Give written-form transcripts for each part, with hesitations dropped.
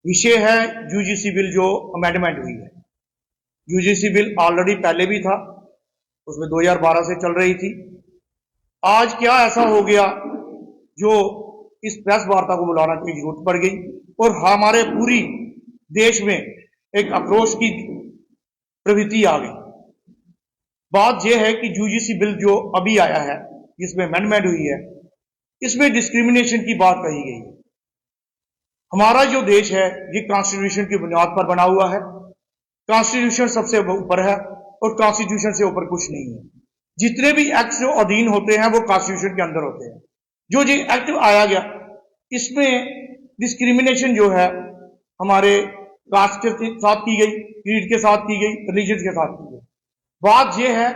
विषय है UGC bill जो अमेंडमेंट हुई है। यूजीसी बिल ऑलरेडी पहले भी था, उसमें 2012 से चल रही थी। आज क्या ऐसा हो गया जो इस प्रेस वार्ता को बुलाना की जरूरत पड़ गई और हमारे पूरी देश में एक आक्रोश की प्रवृत्ति आ गई। बात यह है कि यूजीसी बिल जो अभी आया है, जिसमें अमेंडमेंट हुई है, इसमें डिस्क्रिमिनेशन की बात कही गई है। हमारा जो देश है ये कॉन्स्टिट्यूशन की बुनियाद पर बना हुआ है। कॉन्स्टिट्यूशन सबसे ऊपर है और कॉन्स्टिट्यूशन से ऊपर कुछ नहीं है। जितने भी एक्ट जो अधीन होते हैं वो कॉन्स्टिट्यूशन के अंदर होते हैं। जो ये एक्ट आया गया इसमें डिस्क्रिमिनेशन जो है हमारे कास्ट के साथ की गई, क्रीड के साथ की गई, रिलीजन के साथ की गई। बात यह है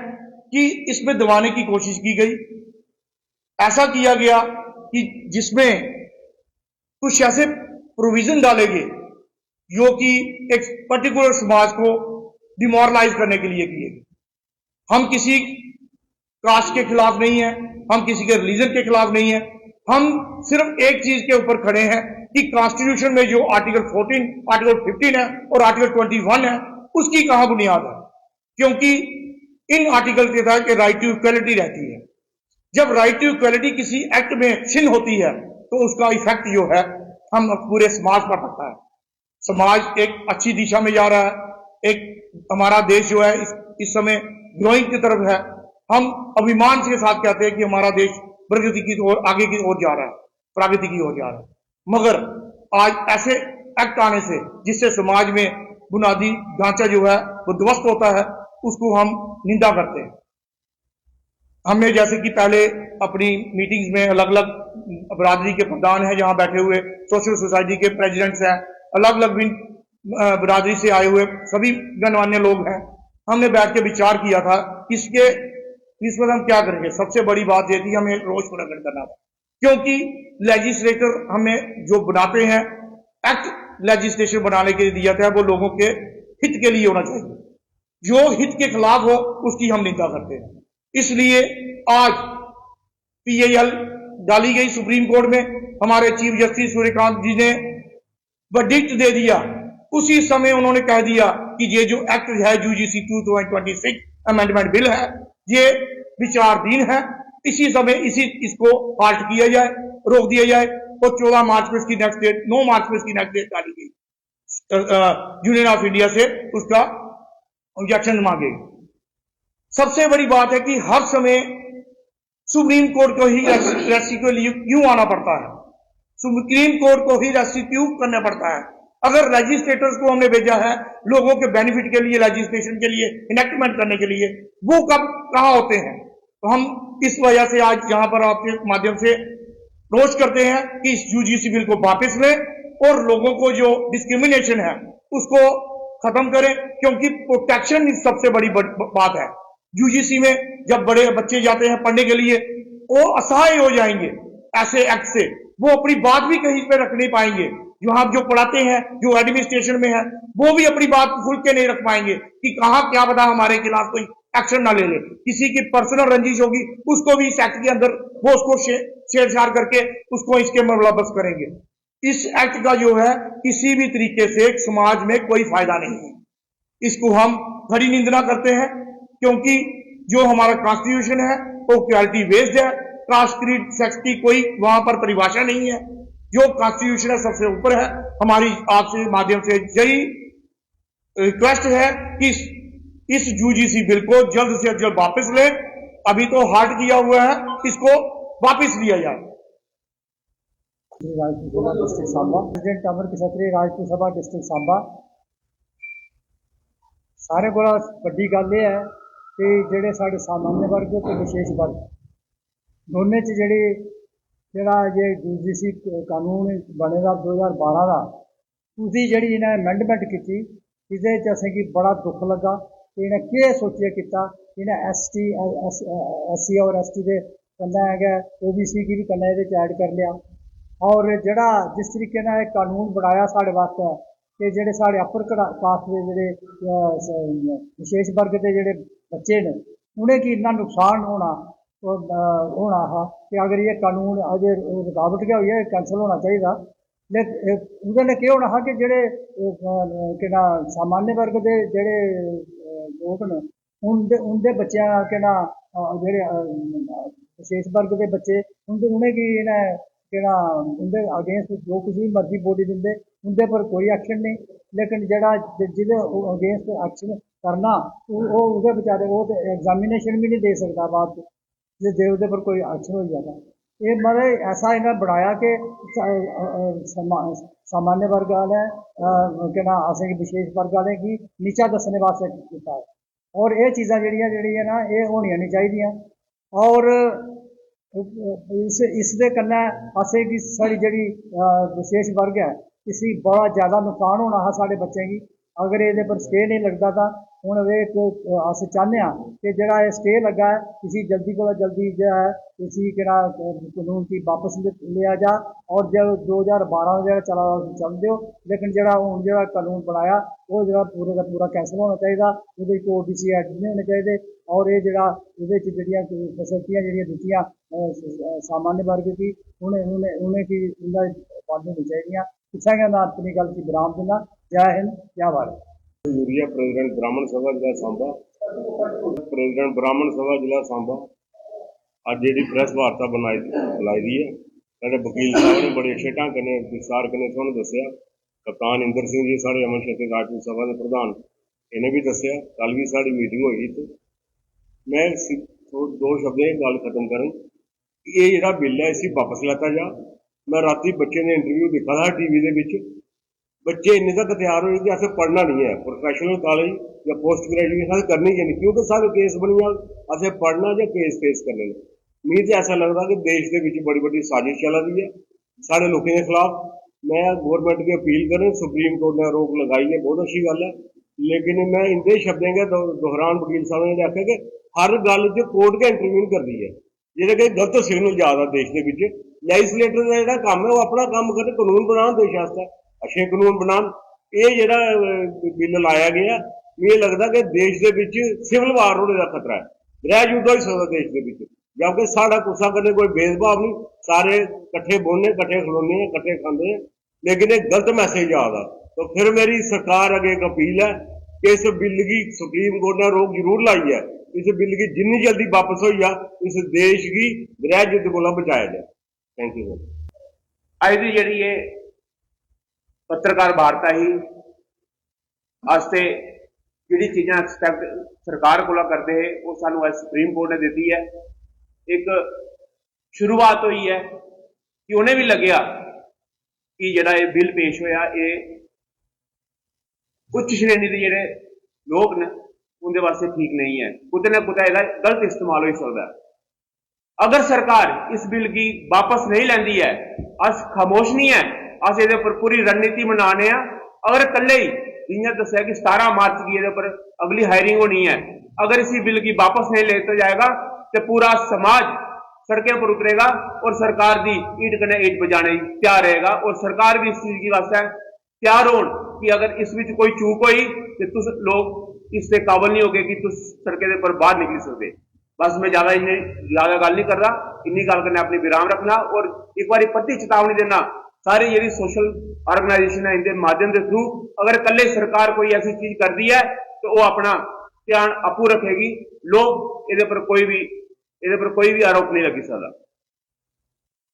कि इसमें दबाने की कोशिश की गई। ऐसा किया गया कि जिसमें कुछ ऐसे प्रोविजन डाले गए जो कि एक पर्टिकुलर समाज को डिमोरलाइज करने के लिए किए गए। हम किसी कास्ट के खिलाफ नहीं है, हम किसी के रिलीजन के खिलाफ नहीं है। हम सिर्फ एक चीज के ऊपर खड़े हैं कि कॉन्स्टिट्यूशन में जो आर्टिकल 14, आर्टिकल 15 है और आर्टिकल 21 है, उसकी कहां बुनियाद है। क्योंकि इन आर्टिकल के तहत राइट टू इक्वलिटी रहती है। जब राइट टू इक्वलिटी किसी एक्ट में छिन होती है तो उसका इफेक्ट जो है हम पूरे समाज पर पड़ता है। समाज एक अच्छी दिशा में जा रहा है। एक हमारा देश जो है इस समय ग्रोइंग की तरफ है। हम अभिमान के साथ कहते हैं कि हमारा देश प्रगति की ओर, आगे की ओर जा रहा है, प्रगति की ओर जा रहा है। मगर आज ऐसे एक्ट आने से जिससे समाज में बुनियादी ढांचा जो है वो ध्वस्त होता है, उसको हम निंदा करते हैं। हमने जैसे कि पहले अपनी मीटिंग्स में अलग अलग बरादरी के प्रधान हैं, जहां बैठे हुए सोशल सोसाइटी के प्रेसिडेंट्स हैं, अलग अलग बरादरी से आए हुए सभी गणमान्य लोग हैं। हमने बैठ के विचार किया था इसके इस पर हम क्या करेंगे। सबसे बड़ी बात यह थी हमें रोष प्रकट करना था, क्योंकि लेजिस्लेटर हमें जो बनाते हैं, एक्ट लेजिस्लेशन बनाने के लिए दिया था वो लोगों के हित के लिए होना चाहिए। जो हित के खिलाफ हो उसकी हम निंदा करते हैं। इसलिए आज पीएल डाली गई सुप्रीम कोर्ट में। हमारे चीफ जस्टिस सूर्यकांत जी ने वर्डिक्ट दे दिया। उसी समय उन्होंने कह दिया कि ये जो एक्ट है यूजीसी 2026 अमेंडमेंट बिल है, ये विचाराधीन है। इसी समय इसको हाल्ट किया जाए, रोक दिया जाए और 14 मार्च में इसकी नेक्स्ट डेट, 9 मार्च में इसकी नेक्स्ट डेट डाली गई। यूनियन ऑफ इंडिया से उसका ऑब्जेक्शन मांगे। सबसे बड़ी बात है कि हर समय सुप्रीम कोर्ट को ही रेस्क्यू के लिए क्यों आना पड़ता है, सुप्रीम कोर्ट को ही रेस्क्यू करना पड़ता है। अगर लेजिस्लेटर्स को हमने भेजा है लोगों के बेनिफिट के लिए, लेजिस्लेशन के लिए, इनेक्टमेंट करने के लिए, वो कब कहां होते हैं। तो हम इस वजह से आज यहां पर आपके माध्यम से रोष करते हैं कि इस यूजीसी बिल को वापस लें और लोगों को जो डिस्क्रिमिनेशन है उसको खत्म करें, क्योंकि प्रोटेक्शन सबसे बड़ी बात है। यूजीसी में जब बड़े बच्चे जाते हैं पढ़ने के लिए, वो असहाय हो जाएंगे ऐसे एक्ट से। वो अपनी बात भी कहीं पे रख नहीं पाएंगे। जो आप जो पढ़ाते हैं, जो एडमिनिस्ट्रेशन में है, वो भी अपनी बात खुल के नहीं रख पाएंगे कि कहां क्या पता हमारे खिलाफ कोई एक्शन ना ले ले। किसी की पर्सनल रंजिश होगी, उसको भी इस एक्ट के अंदर वो उसको छेड़छाड़ करके उसको इसके मुलव्वस करेंगे। इस एक्ट का जो है किसी भी तरीके से समाज में कोई फायदा नहीं है। इसको हम खड़ी निंदा करते हैं, क्योंकि जो हमारा कॉन्स्टिट्यूशन है वो इक्वालिटी बेस्ड है। कास्ट, क्रीड, सेक्स की कोई वहां पर परिभाषा नहीं है। जो कॉन्स्टिट्यूशन है सबसे ऊपर है। हमारी आपसे माध्यम से यही रिक्वेस्ट है कि इस यूजीसी बिल को जल्द से जल्द वापस लें। अभी तो हार्ट किया हुआ है, इसको वापस लिया जाए। राजपूत सभा डिस्ट्रिक्ट सांबा, प्रेसिडेंट अमर खत्री, राजपूत सभा डिस्ट्रिक्ट सांबा। सारे को वड्डी गल यह है कि जेडे साडे सामान्य वर्ग तो विशेष वर्ग दोनों च जेड़ा ये यूजीसी कानून बने दा 2012 का, उसकी जी इन्हें अमेंडमेंट की, इसे असें कि बड़ा दुख लगा कि इन्हें क्या सोचिए किया। इन्हें SC और ST के कन्नै है OBC की भी कन्नै ऐड कर लिया। और जड़ा जिस तरीके ने एक कानून बनाया साढ़े वास्ते कि जेडे साढ़े अपर कास्ट के जेडे विशेष वर्ग के जेडे बच्चे ने उन्हें की इन्ना नुकसान होना हा कि अगर ये कानून अजे रुकावट क्या हुई है, कैंसल होना चाहिए। ਉਹਦੇ ਨਾਲ ਕੀ ਹੋਣਾ ਹੈ ਕਿ ਜਿਹੜੇ ਕਿਹੜਾ ਸਾਮਾन्य वर्ग ਦੇ ਜਿਹੜੇ ਲੋਕ ਨੇ ਉਹਦੇ ਬੱਚਿਆਂ ਕਿਹੜਾ ਜਿਹੜੇ ਵਿਸ਼ੇਸ਼ ਵਰਗ ਦੇ ਬੱਚੇ ਉਹਨੇ ਕੀ ਇਹਨਾਂ ਕਿਹੜਾ ਉਹਦੇ ਅਗੇਂਸਟ जो कुछ भी मर्जी बोली दिंदे उनके पर कोई एक्शन नहीं, लेकिन जड़ा जिहदे अगेंस्ट एक्शन करना वो उहदे बेचारे वो तो एग्जामिनेशन भी नहीं दे सकता बाद जे उहदे पर कोई एक्शन हो जाता। ये मतलब ऐसा इन्हें बनाया कि सामान्य वर्ग वाले के ना असें विशेष वर्ग वाले की नीचा दसने वास्ते किया है, और ये चीज़ां जड़ियां ना ये होनियां नहीं चाहिए। और इस दे कन्नै असें की साड़ी जड़ी विशेष वर्ग है इसी बड़ा ज़्यादा नुकसान होना है साढ़े बच्चों की अगर ये पर स्टे नहीं लगता। तो हुण एक अस चाहते हैं कि जड़ा स्टे लगा है इसी जल्दी को जल्दी जो है इसी किरा कानून की वापस लिया जा, और जब 2012 में चला चल दो, लेकिन जड़ा हूँ जो कानून बनाया वो जो पूरे का पूरा कैंसल होना चाहिए, वो OBC ऐड नहीं होने चाहिए। और ये जड़ा जड़ियाँ फैसिलिटियाँ जड़ियाँ दित्तियां सामान्य वर्ग की उन्हें की बंद होनी चाहिए। पिछा गया मैं अपनी गल की विराम देना। जय हिंद जय भारत। यूरिया प्रेसिडेंट ब्राह्मण सभा जिला सांबा, प्रेसिडेंट ब्राह्मण सभा जिला सांबा अज जी प्रेस वार्ता बुलाई दी है। साढ़े वकील साहब ने बड़े अच्छे ढंग ने विस्तार कने तुहानूं दस्सिया। कप्तान इंदर सिंह जी साढ़े अमन शक्ति राजपूत सभा के प्रधान इन्हें भी दस्सिया। कल भी साड़ी मीटिंग हुई तो मैं दो शब्द गल खत्म करन, ये जिहड़ा बिल है इसी वापस लैता जा। मैं राती बच्चे ने इंटरव्यू देखा था टीवी दे विच, बच्चे इन्ने तक तैयार होए कि असें पढ़ना नहीं है, प्रोफैशनल कॉलेज या पोस्ट ग्रेजुएशन करनी ही नहीं, क्योंकि सारे केस बनी जान असें पढ़ना या केस फेस करने। मिगी तो ऐसा लगता कि देश के विच बड़ी बड़ी साजिश चला रही है साढ़े लोगों के खिलाफ। मैं गौरमेंट की अपील करें, सुप्रीम कोर्ट ने रोक लगाई है, बहुत अच्छी गल है, लेकिन मैं इंदे शब्दें के दोहरान वकील साहब ने आख्या कि हर गल च कोर्ट के इंटरवीन करती है, जिहदे कि गलत सिग्नल जा रहा देश के विच। लैजिसलेटर का जिहड़ा काम है वो अपना काम करे, कानून बनान देश वास्ते, अच्छे कानून बनान। ये जिहड़ा बिल लाया गया मिगी लगता कि देश के विच सिविल वार होने का खतरा है, गृह युद्ध हो सकता देश के विच, जबकि साढ़ा कुसा कदे कोई भेदभाव नहीं, सारे कट्ठे बोलने कट्ठे खलोने कट्ठे खाते हैं, लेकिन एक गलत मैसेज आ रहा। तो फिर मेरी सरकार अगे एक अपील है कि इस बिल की सुप्रीम कोर्ट ने रोक जरूर लाई है, इस बिल की जिन्नी जल्दी वापस हो जा इस देश की गृह युद्ध को बचाया जाए। Thank you. अज की जी ये पत्रकार वार्ता ही वास्ते जी चीज़ां एक्सपैक्ट सरकार को करते हैं वो सानू अज सुप्रीम कोर्ट ने दी है। एक शुरुआत हुई है कि उन्हें भी लग्या कि जिहड़ा ये बिल पेश होया ये उच्च श्रेणी के जिहड़े लोग ने उनके वास्ते ठीक नहीं है, कुछ ना कुछ इसका गलत इस्तेमाल हो सकता है। अगर सरकार इस बिल की वापस नहीं लैंदी है, अस खामोश नहीं है, अस ये पर पूरी रणनीति बनाने। अगर कल्ले ही जियां दस्सिया कि 17 मार्च की ये पर अगली हायरिंग होनी है, अगर इसी बिल की वापस नहीं लेता जाएगा तो पूरा समाज सड़कों पर उतरेगा और सरकार की ईट कने ईट बजाने तैयार रहेगा, और सरकार भी इस चीज की वास्ते तैयार हो कि अगर इस विच कोई चूक हुई तो तुस लोग इससे काबल नहीं होगे कि तुस सड़कों पर बाहर निकल सकते। बस मैं ज्यादा गल नहीं कर रहा, इन्नी गल करने अपनी विराम रखना और एक बार पट्टी चेतावनी देना सारी जी सोशल ऑर्गेनाइजेशन है इनके माध्यम के थ्रू, अगर कल्ले सरकार कोई ऐसी चीज कर दी है तो वो अपना ध्यान आपू रखेगी, लोग ये पर कोई भी आरोप नहीं लगी सकता।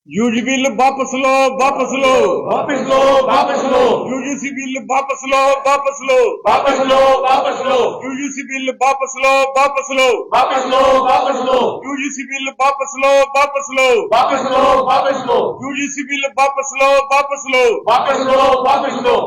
यूजी बिल वापस लो, वापस लो, वापस लो, वापस लो, यूजीसी बिल वापस लो, वापस लो, वापस लो, वापस लो, यूजीसी बिल वापस लो, वापस लो, वापस लो, वापस लो, यूजीसी बिल वापस लो, वापस लो, वापस लो, वापस लो, यूजीसी बिल वापस लो, वापस लो, वापस लो, वापस लो।